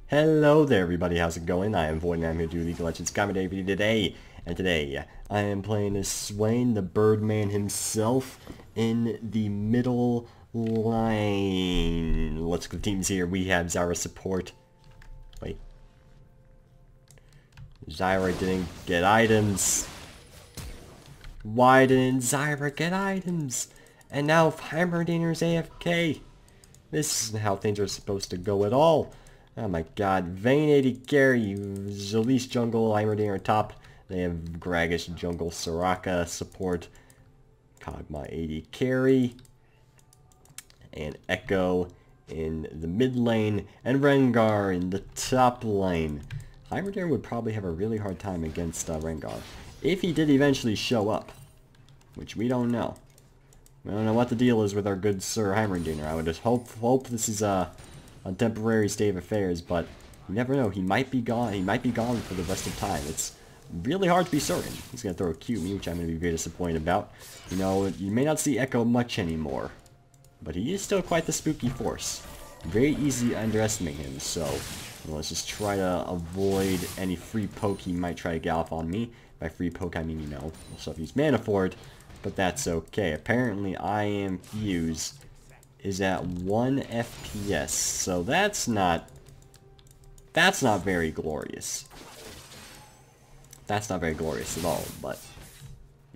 Hello there everybody, how's it going? I am Void and I'm here to do League of Legends commentary video today. And today, I am playing as Swain, the Birdman himself, in the middle line. Let's go teams here. We have Zyra support. Wait. Zyra didn't get items. Why didn't Zyra get items? And now Heimerdinger's AFK. This isn't how things are supposed to go at all. Oh my god. Vayne 80 carry, Zalice jungle, Heimerdinger top. They have Gragas jungle, Soraka support, Kog'Maw 80 carry, and Echo in the mid lane, and Rengar in the top lane. Heimerdinger would probably have a really hard time against Rengar, if he did eventually show up, which we don't know. We don't know what the deal is with our good Sir Heimerdinger. I would just hope this is a temporary state of affairs, but you never know. He might be gone. He might be gone for the rest of time. It's really hard to be certain. He's going to throw a Q me, which I'm going to be very disappointed about. You know, you may not see Echo much anymore, but he is still quite the spooky force. Very easy to underestimate him, so let's just try to avoid any free poke he might try to get off on me. By free poke, I mean, you know, also if he's mana for it, but that's okay. Apparently, I am Fuse is at 1 FPS, so that's not very glorious. That's not very glorious at all, but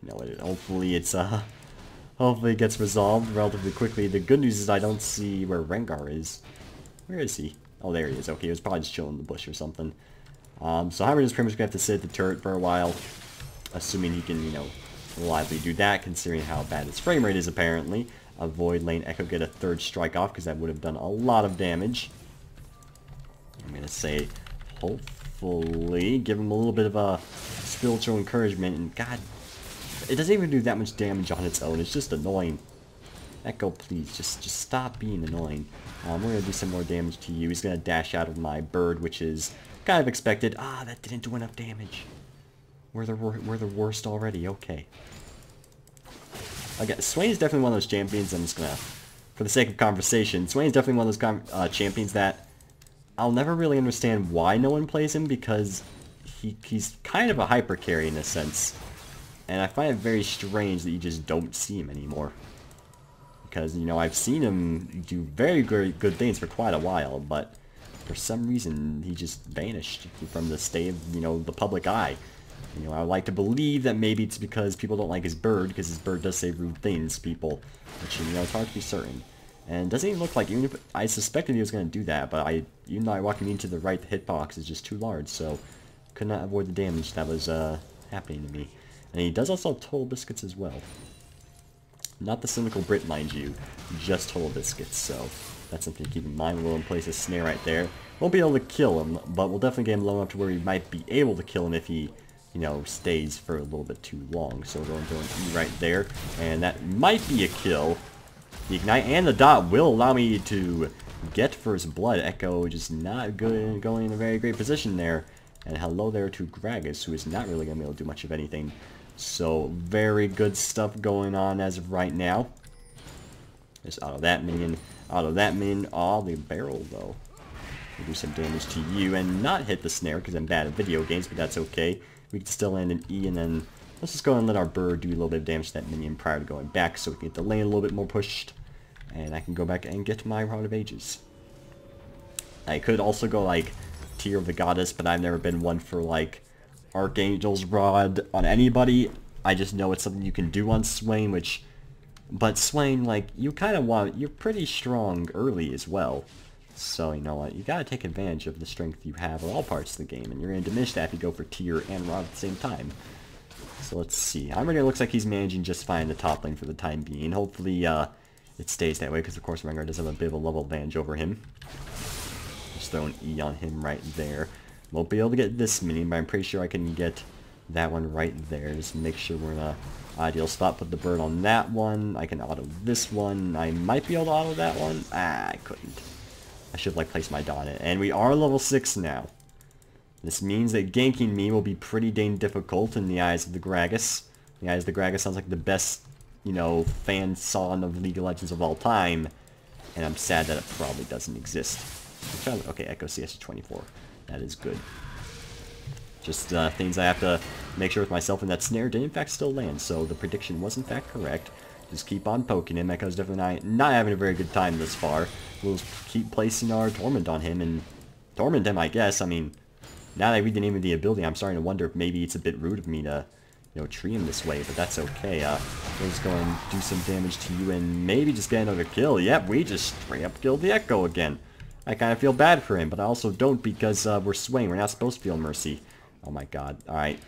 you know, hopefully it gets resolved relatively quickly. The good news is I don't see where Rengar is. Where is he? Oh, there he is. Okay, he was probably just chilling in the bush or something. So Heimer is pretty much gonna have to sit at the turret for a while, assuming he can, you know, reliably do that, considering how bad his frame rate is apparently. Avoid lane Echo, get a third strike off, because that would have done a lot of damage. I'm going to say, hopefully, give him a little bit of a spiritual encouragement, and god, it doesn't even do that much damage on its own, it's just annoying. Echo, please, just stop being annoying. We're going to do some more damage to you. He's going to dash out of my bird, which is kind of expected. Ah, that didn't do enough damage. We're the worst already, okay. Again, Swain is definitely one of those champions. I'm just gonna, for the sake of conversation, Swain is definitely one of those champions that I'll never really understand why no one plays him, because he's kind of a hyper carry in a sense, and I find it very strange that you just don't see him anymore. Because, you know, I've seen him do very good things for quite a while, but for some reason he just vanished from the state of, you know, the public eye. You know, I would like to believe that maybe it's because people don't like his bird, because his bird does say rude things to people, which, you know, it's hard to be certain. And it doesn't even look like, even if I suspected he was going to do that, but even though I walked into the right, the hitbox is just too large, so could not avoid the damage that was happening to me. And he does also have Total Biscuits as well. Not the cynical Brit, mind you, just Total Biscuits, so that's something to keep in mind. We'll place a snare right there. Won't be able to kill him, but we'll definitely get him low enough to where we might be able to kill him if he, you know, stays for a little bit too long. So we're going to throw an E right there, and that might be a kill. The Ignite and the Dot will allow me to get first blood. Echo just not good, going in a very great position there. And hello there to Gragas, who is not really going to be able to do much of anything. So very good stuff going on as of right now. Just auto that minion, auto that minion. Aw, the barrel though. We'll do some damage to you and not hit the snare because I'm bad at video games, but that's okay. We can still land an E, and then let's just go and let our bird do a little bit of damage to that minion prior to going back, so we can get the lane a little bit more pushed, and I can go back and get my Rod of Ages. I could also go like Tear of the Goddess, but I've never been one for like Archangel's Rod on anybody. I just know it's something you can do on Swain, but Swain, like, you kind of you're pretty strong early as well. So, you know what, you gotta take advantage of the strength you have in all parts of the game, and you're gonna diminish that if you go for Tear and Rod at the same time. So let's see. Heimerdinger looks like he's managing just fine in the top lane for the time being. Hopefully, it stays that way, because of course Rengar does have a bit of a level advantage over him. Just throw an E on him right there. Won't be able to get this minion, but I'm pretty sure I can get that one right there. Just make sure we're in a ideal spot. Put the bird on that one. I can auto this one. I might be able to auto that one. Ah, I couldn't. I should have, like, placed my dot on it. And we are level 6 now. This means that ganking me will be pretty dang difficult in the eyes of the Gragas. In the eyes of the Gragas sounds like the best, you know, fan song of League of Legends of all time. And I'm sad that it probably doesn't exist. Okay, Echo CS to 24. That is good. Just things I have to make sure with myself, and that snare did in fact still land, so the prediction was in fact correct. Just keep on poking him. Echo's definitely not having a very good time this far. We'll keep placing our Torment on him and Torment him, I guess. I mean, now that I read the name of the ability, I'm starting to wonder if maybe it's a bit rude of me to, you know, tree him this way, but that's okay. We'll just go and do some damage to you and maybe just get another kill. Yep, we just straight up killed the Echo again. I kind of feel bad for him, but I also don't because we're Swain. We're not supposed to feel mercy. Oh my god. Alright.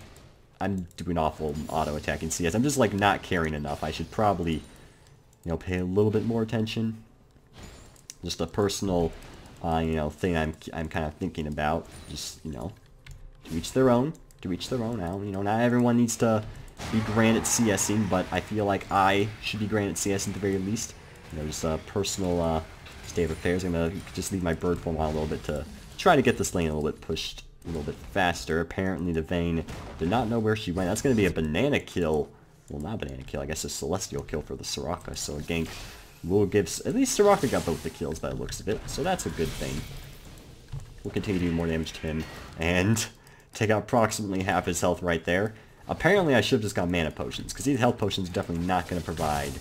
I'm doing awful auto-attacking CS. I'm just, like, not caring enough. I should probably, you know, pay a little bit more attention. Just a personal, you know, thing I'm kind of thinking about. Just, you know, to each their own. To each their own. Now, you know, not everyone needs to be grand at CSing, but I feel like I should be grand at CSing at the very least. You know, just a personal, state of affairs. I'm gonna just leave my bird form on a little bit to try to get this lane a little bit pushed a little bit faster. Apparently the Vayne did not know where she went. That's going to be a banana kill. Well, not a banana kill. I guess a celestial kill for the Soraka. So a gank will give... At least Soraka got both the kills by the looks of it. So that's a good thing. We'll continue to do more damage to him. And take out approximately half his health right there. Apparently I should have just got mana potions, because these health potions are definitely not going to provide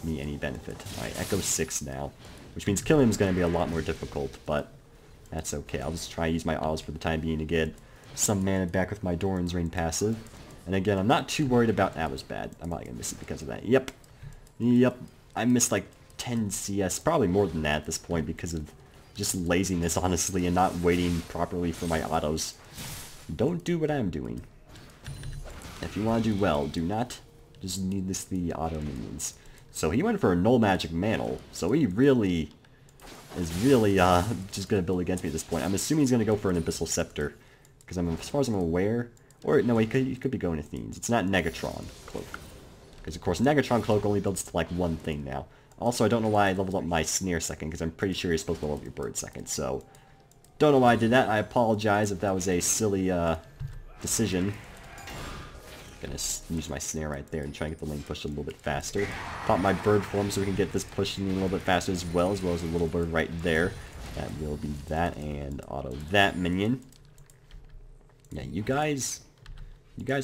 me any benefit. Alright, Echo 6 now. Which means killing him is going to be a lot more difficult, but... that's okay. I'll just try to use my autos for the time being to get some mana back with my Doran's Reign passive. And again, I'm not too worried about... that was bad. I'm probably going to miss it because of that. Yep. Yep. I missed like 10 CS. Probably more than that at this point because of just laziness, honestly, and not waiting properly for my autos. Don't do what I'm doing. If you want to do well, do not just needlessly auto minions. So he went for a null magic mantle. So he really... is really just going to build against me at this point. I'm assuming he's going to go for an Abyssal Scepter. Because as far as I'm aware... or, no, he could be going Athenes. It's not Negatron Cloak. Because, of course, Negatron Cloak only builds to, like, one thing now. Also, I don't know why I leveled up my Snare second, because I'm pretty sure you're supposed to level up your Bird second. So, don't know why I did that. I apologize if that was a silly decision. Gonna use my Snare right there and try and get the lane pushed a little bit faster. Pop my bird form so we can get this pushing a little bit faster as well as a little bird right there. That will be that, and auto that minion. Yeah, you guys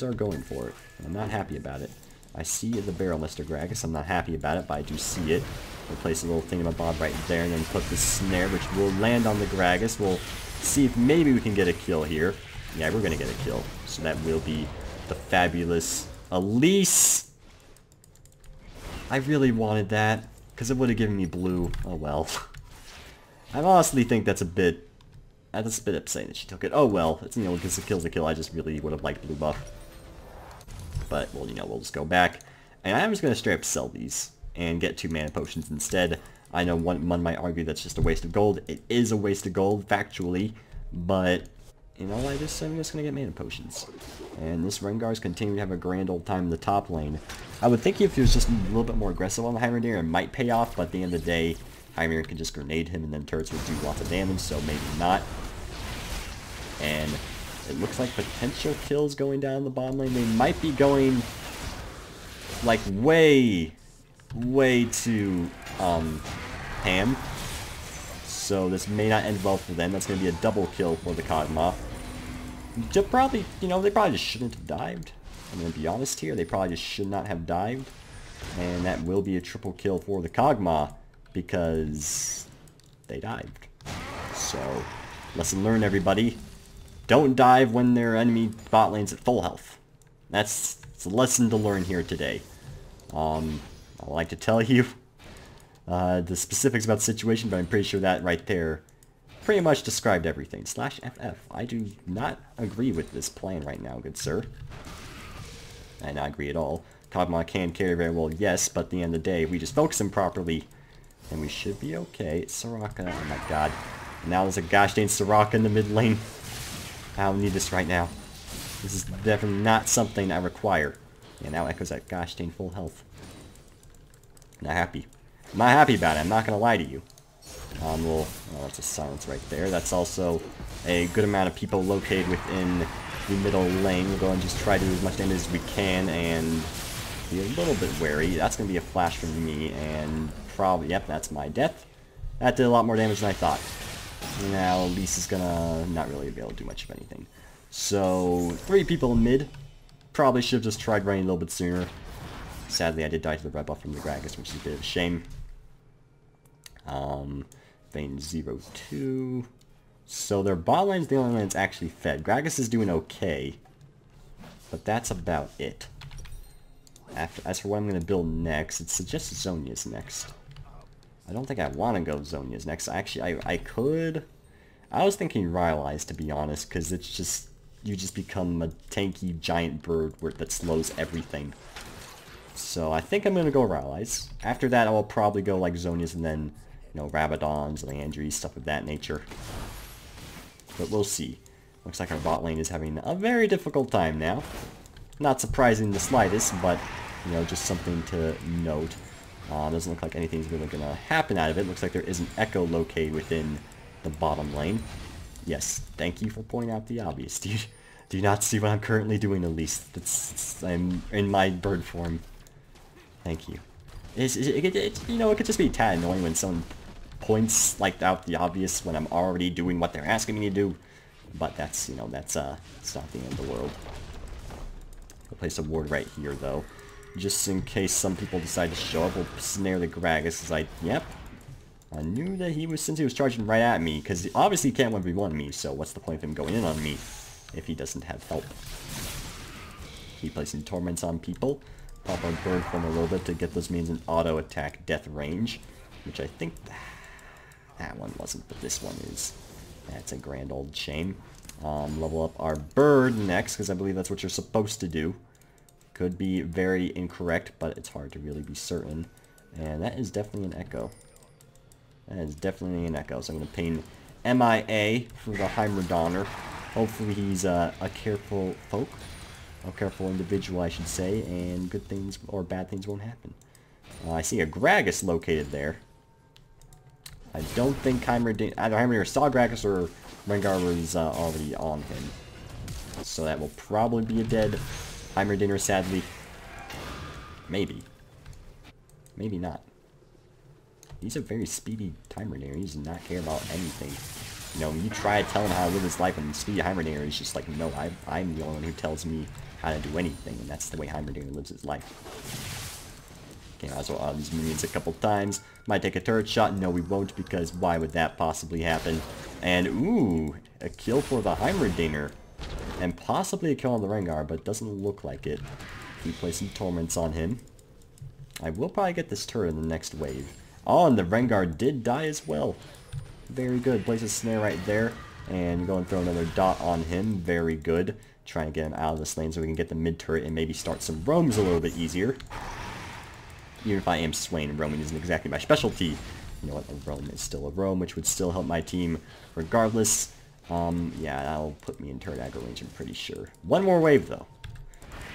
are going for it. I'm not happy about it. I see the barrel, Mr. Gragas. I'm not happy about it, but I do see it. We'll place a little thingamabob right there and then put the snare, which will land on the Gragas. We'll see if maybe we can get a kill here. Yeah, we're gonna get a kill. So that will be the fabulous Elise. I really wanted that because it would have given me blue. Oh well. I honestly think that's a bit upsetting that she took it. Oh well, it's, you know, because the kill's a kill. I just really would have liked blue buff. But well, you know, we'll just go back, and I'm just gonna straight up sell these and get 2 mana potions instead. I know one might argue that's just a waste of gold. It is a waste of gold factually, but you know, I'm just gonna get mana potions. And this Rengar's continuing to have a grand old time in the top lane. I would think if he was just a little bit more aggressive on the Heimerdinger, it might pay off, but at the end of the day, Heimerdinger can just grenade him and then turrets would do lots of damage, so maybe not. And it looks like potential kills going down the bottom lane. They might be going like way too ham. So this may not end well for them. That's going to be a double kill for the Kog'Maw. Probably, you know, they probably just shouldn't have dived. I'm going to be honest here. They probably just should not have dived. And that will be a triple kill for the Kog'Maw because they dived. So, lesson learned, everybody. Don't dive when their enemy bot lane's at full health. It's a lesson to learn here today. I like to tell you the specifics about the situation, but I'm pretty sure that right there pretty much described everything. /FF. I do not agree with this plan right now, good sir. I do not agree at all. Kog'Maw can carry very well, yes, but at the end of the day, if we just focus him properly, then we should be okay. It's Soraka. Oh my god. Now there's a gosh dang Soraka in the mid lane. I don't need this right now. This is definitely not something I require. Yeah, now Echo's at gosh dang full health. Not happy. I'm not happy about it, I'm not going to lie to you. Well, that's a silence right there. That's also a good amount of people located within the middle lane. We'll go and just try to do as much damage as we can and be a little bit wary. That's going to be a flash from me, and probably, yep, that's my death. That did a lot more damage than I thought. Now Elise is gonna not really be able to do much of anything. So 3 people in mid. Probably should have just tried running a little bit sooner. Sadly, I did die to the red buff from the Gragas, which is a bit of a shame. Vayne 0-2. So their bot lane's the only lane that's actually fed. Gragas is doing okay, but that's about it. As for what I'm going to build next, it suggests Zhonya's next. I don't think I want to go Zhonya's next. Actually, I could. I was thinking Rylai's, to be honest, because it's just, you just become a tanky giant bird that slows everything. So I think I'm going to go Rylai's. After that, I will probably go like Zhonya's and then, you know, Rabadons, Landry's, stuff of that nature. But we'll see. Looks like our bot lane is having a very difficult time now. Not surprising in the slightest, but, you know, just something to note. Doesn't look like anything's really going to happen out of it. Looks like there is an echo located within the bottom lane. Yes, thank you for pointing out the obvious. Do you not see what I'm currently doing, at least? I'm in my bird form. Thank you. You know, it could just be a tad annoying when someone points like out the obvious when I'm already doing what they're asking me to do. But that's, you know, it's not the end of the world. I'll place a ward right here, though. Just in case some people decide to show up, we'll snare the Gragas. It's like, yep. I knew that since he was charging right at me, because obviously he can't 1v1 me, so what's the point of him going in on me if he doesn't have help? Keep placing torments on people. Pop our bird form a little bit to get those minions in auto attack death range, which I think that one wasn't, but this one is. That's a grand old shame. Level up our bird next, because I believe that's what you're supposed to do. Could be very incorrect, but it's hard to really be certain. And that is definitely an echo. That is definitely an echo. So I'm going to ping MIA for the Heimerdoner. Hopefully he's a careful folk. A careful individual, I should say, and good things or bad things won't happen. I see a Gragas located there. I don't think either Heimerdinger saw Gragas or Rengar was already on him. So that will probably be a dead Heimerdinger, sadly. Maybe. Maybe not. He's a very speedy Heimerdinger. He does not care about anything. You know, you try to tell him how to live his life, and speedy Heimerdinger is just like, no, I'm the only one who tells me how to do anything, and that's the way Heimerdinger lives his life. Okay, I'll also these minions a couple times. Might take a turret shot. No, we won't, because why would that possibly happen? And, ooh, a kill for the Heimerdinger. And possibly a kill on the Rengar, but it doesn't look like it. We play some torments on him. I will probably get this turret in the next wave. Oh, and the Rengar did die as well. Very good. Place a snare right there. And go and throw another dot on him. Very good. Trying to get him out of this lane so we can get the mid turret and maybe start some roams a little bit easier. Even if I am Swain, roaming isn't exactly my specialty. You know what, a roam is still a roam, which would still help my team regardless. Yeah, that'll put me in turret aggro range, I'm pretty sure. One more wave, though.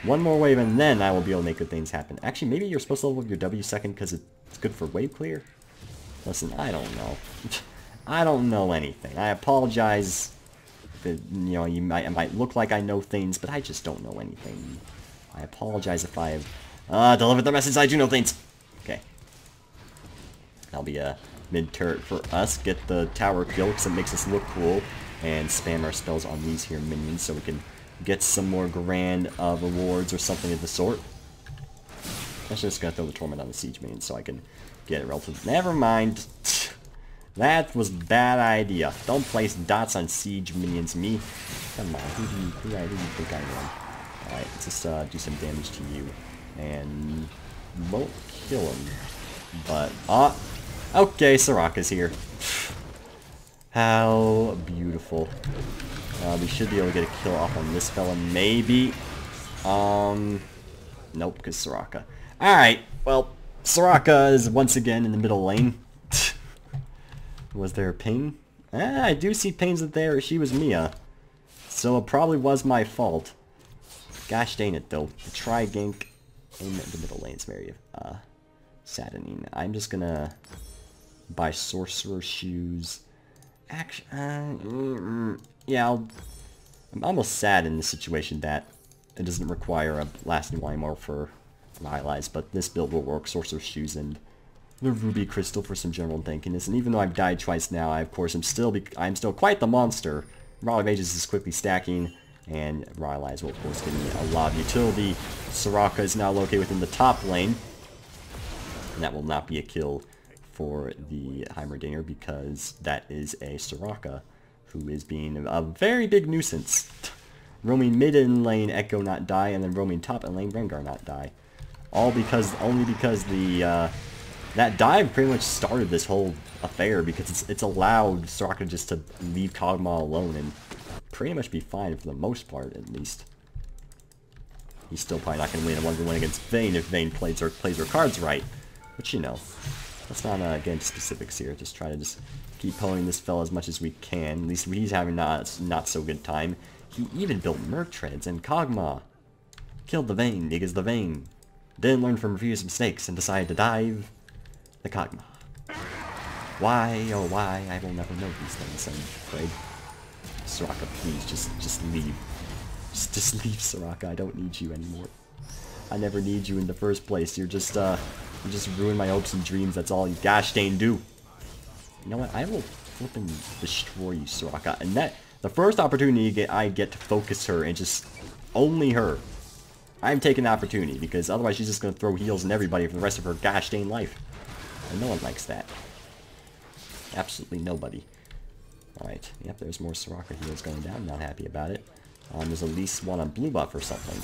One more wave, and then I will be able to make good things happen. Actually, maybe you're supposed to level up your W second because it's good for wave clear? Listen, I don't know. I don't know anything. I apologize that, you know, I might look like I know things, but I just don't know anything. I apologize if I have delivered the message. I do know things. Okay. That'll be a mid-turret for us. Get the tower kill because it makes us look cool. And spam our spells on these here minions so we can get some more grand rewards or something of the sort. I'm just going to throw the torment on the siege minions so I can get it relative. Never mind. That was a bad idea. Don't place dots on siege minions, me. Come on, who do you think I am? Alright, let's just do some damage to you. And won't kill him. But, okay, Soraka's here. How beautiful. We should be able to get a kill off on this fella, maybe. Nope, because Soraka. Alright, well, Soraka is once again in the middle lane. Was there a ping? I do see pings there. She was Mia. So it probably was my fault. Gosh dang it, though. The tri-gank in the middle lane is very saddening. I'm just gonna buy sorcerer shoes. Actually, yeah, I'm almost sad in this situation that it doesn't require a lasting line more for my allies, but this build will work. Sorcerer shoes and the ruby crystal for some general tankiness. And even though I've died twice now, I of course am still quite the monster. Rod of Ages is quickly stacking, and Rylai's will of course give me a lot of utility. Soraka is now located within the top lane, and that will not be a kill for the Heimerdinger because that is a Soraka who is being a very big nuisance. Roaming mid in lane, Echo not die, and then roaming top in lane, Rengar not die. Only because the that dive pretty much started this whole affair, because it's allowed Soraka just to leave Kog'Maw alone and pretty much be fine for the most part, at least. He's still probably not going to win a 1v1 against Vayne if Vayne plays her cards right. But you know, let's not get into specifics here. Just try to keep pulling this fella as much as we can. At least he's having not so good time. He even built Merc Treads, and Kog'Maw killed the Vayne because the Vayne didn't learn from previous mistakes and decided to dive the Kog'Maw. Why, oh why, I will never know these things, I'm afraid. Soraka, please, just leave. Just leave, Soraka, I don't need you anymore. I never need you in the first place, you just ruin my hopes and dreams, that's all you gosh dang do. You know what, I will flippin' destroy you, Soraka, and the first opportunity I get to focus her and just only her, I'm taking the opportunity, because otherwise she's just going to throw heals on everybody for the rest of her gosh dang life. And no one likes that. Absolutely nobody. Alright, yep, there's more Soraka heals going down, not happy about it. There's at least one on blue buff or something.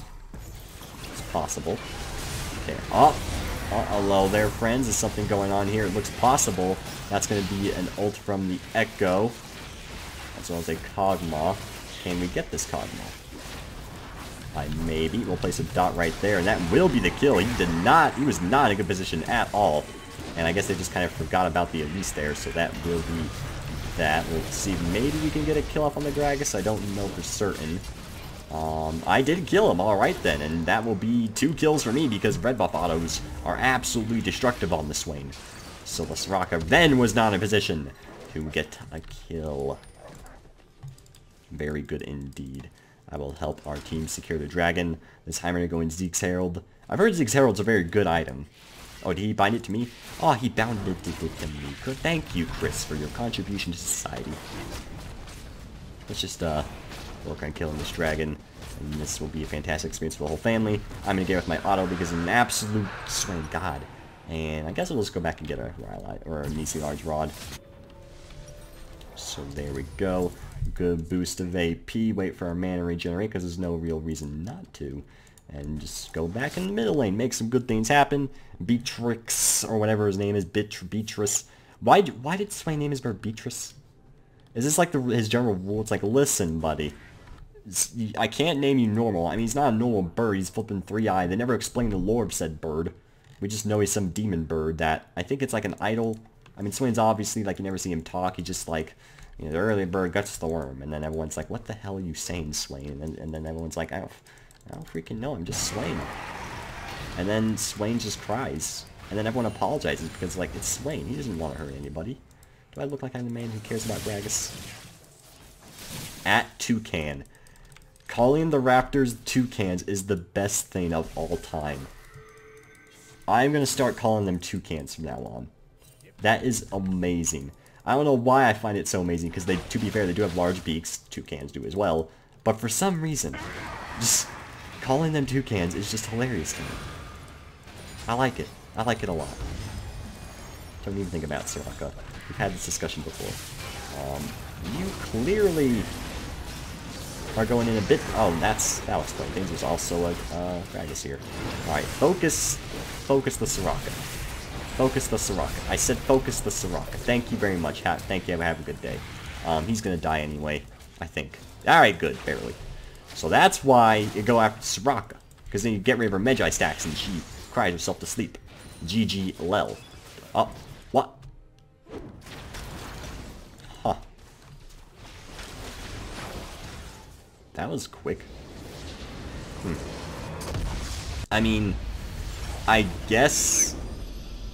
It's possible. Okay, hello there friends, is something going on here? It looks possible. That's going to be an ult from the Echo, as well as a Kog'Maw. Can we get this Kog'Maw? Maybe. We'll place a dot right there, and that will be the kill. He was not in a good position at all. And I guess they just kind of forgot about the Elise there, so that will be that. We'll see if maybe we can get a kill off on the Gragas. I don't know for certain. I did kill him, alright then, and that will be 2 kills for me because red buff autos are absolutely destructive on the Swain. So the Soraka then was not in a position to get a kill. Very good indeed. I will help our team secure the dragon. This Heimerdinger going Zeke's Herald. I've heard Zeke's Herald's a very good item. Oh, did he bind it to me? Oh, he bound it to me. Good. Thank you, Chris, for your contribution to society. Let's just work on killing this dragon, and this will be a fantastic experience for the whole family. I'm going to get with my auto because I'm an absolute Swain god. And I guess I'll just go back and get a Rylai, or a Nisi Large Rod. So there we go. Good boost of AP. Wait for our mana regenerate because there's no real reason not to. And just go back in the middle lane. Make some good things happen. Beatrix, or whatever his name is. Beatrice. Why did Swain name his bird Beatrice? Is this like his general rule? It's like, listen, buddy. I can't name you normal. I mean, he's not a normal bird. He's flipping 3-eyed. They never explained the lore of said bird. We just know he's some demon bird that... I think it's like an idol. I mean, Swain's obviously, like, you never see him talk. He just, like... You know, the early bird guts the worm, and then everyone's like, what the hell are you saying, Swain? And then everyone's like, I don't freaking know, I'm just Swain. And then Swain just cries. And then everyone apologizes because, like, it's Swain. He doesn't want to hurt anybody. Do I look like I'm the man who cares about Gragas? At Toucan. Calling the Raptors Toucans is the best thing of all time. I'm going to start calling them Toucans from now on. That is amazing. I don't know why I find it so amazing, because they, to be fair, they do have large beaks. Toucans do as well. But for some reason, just calling them Toucans is just hilarious to me. I like it. I like it a lot. Don't even think about Soraka. We've had this discussion before. You clearly are going in a bit... Oh, that'll explain things. There's also a Gragas here. Alright, focus the Soraka. Focus the Soraka. I said focus the Soraka. Thank you very much. Thank you. Have a good day. He's gonna die anyway, I think. Alright, good. Barely. So that's why you go after Soraka. Because then you get rid of her Magi stacks and she cries herself to sleep. GG Lel. Oh, what? Huh. That was quick. I mean, I guess...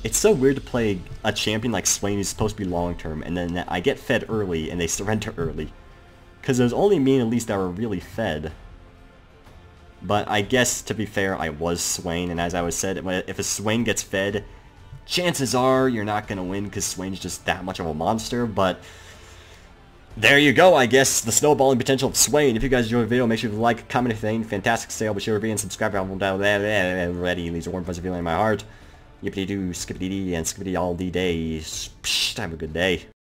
It's so weird to play a champion like Swain who's supposed to be long-term, and then I get fed early, and they surrender early. Because it was only me and Elise that were really fed. But I guess, to be fair, I was Swain, and as I was said, if a Swain gets fed, chances are you're not going to win because Swain's just that much of a monster, but there you go, I guess, the snowballing potential of Swain. If you guys enjoyed the video, make sure to like, comment, anything. Fantastic sale, but sure to be and subscribe if you haven't down there already. Leaves a warm fuzzy feeling in my heart. Yippity-doo, skippity-dee, and skippity all the days. Have a good day.